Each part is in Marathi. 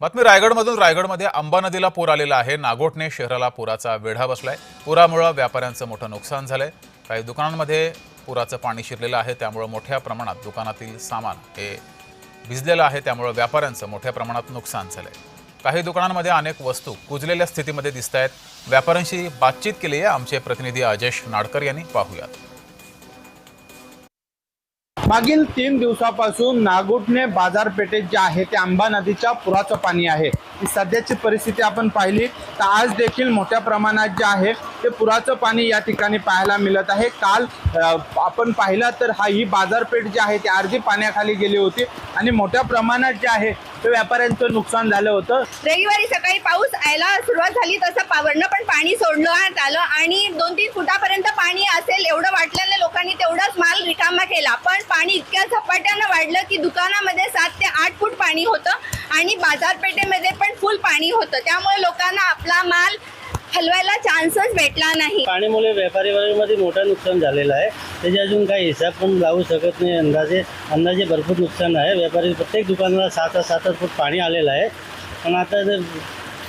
बातमी रायगडमधून रायगडमध्ये अंबा नदीला पूर आलेला आहे। नागोठणे शहराला पुराचा वेढा बसलाय। पुरामुळे व्यापाऱ्यांचं मोठं नुकसान झालंय। काही दुकानांमध्ये पुराचं पाणी शिरलेलं आहे, त्यामुळे मोठ्या प्रमाणात दुकानातील सामान हे भिजलेलं आहे, त्यामुळे व्यापाऱ्यांचं मोठ्या प्रमाणात नुकसान झालंय। काही दुकानांमध्ये अनेक वस्तू कुजलेल्या स्थितीमध्ये दिसतायत। व्यापाऱ्यांशी बातचीत केली आहे आमचे प्रतिनिधी अजेश नाडकर यांनी। पाहूयात। मागील 3 दिवसापासून नागोठणे बाजारपेठेत जे आहे ते अंबा नदीच्या पुराचं पाणी आहे। सध्याची परिस्थिती आपण पाहिली तर आज देखील मोठ्या प्रमाणात जे आहे ते पुराचं पाणी या ठिकाणी पाहायला मिळत आहे। काल आपण पाहिलं तर ही बाजारपेठ जी आहे ती अर्धी पाण्याखाली गेली होती आणि मोठ्या प्रमाणात जे आहे ते व्यापाऱ्यांचं नुकसान झालं होतं। रविवारी सकाळी पाऊस यायला सुरुवात झाली, तसं पावरनं पण पाणी सोडण्यात आलं आणि 2-3 फुटापर्यंत पाणी असेल एवढं वाटलेलं लोकांनी तेवढाच माल रिकामा केला। पण पाणी इतक्या झपाट्यानं वाढलं की दुकानामध्ये 7 ते 8 फूट पाणी होतं आणि बाजारपेठेमध्ये पण फुल पाणी होतं, त्यामुळे लोकांना आपला माल हलवायला चान्सच भेटला नाही। पाण्यामुळे व्यापारीमध्ये मोठं नुकसान झालेलं आहे। त्याचे अजून काही हिसाब पण लावू शकत नाही। अंदाजे भरपूर नुकसान आहे। व्यापारी प्रत्येक दुकानाला 7-7 फूट पाणी आलेलं आहे। पण आता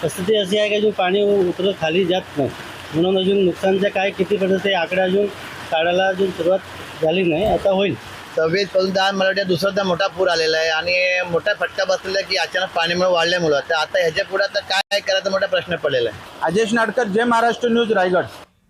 परिस्थिती अशी आहे की अजून पाणी उतरत खाली जात नाही, म्हणून अजून नुकसानचं काय किती पडतं ते आकडे अजून काढायला अजून सुरुवात झाली नाही, आता होईल। 26 पासून मला वाटतं दुसरा मोठा पूर आलेला आहे आणि मोठा फटका बसलेला आहे की अचानक पाण्यामुळे वाढल्यामुळे तर आता ह्याच्या पुढे आता काय करायचा मोठा प्रश्न पडलेला आहे। अजेश नाडकर, जय महाराष्ट्र न्यूज, रायगड।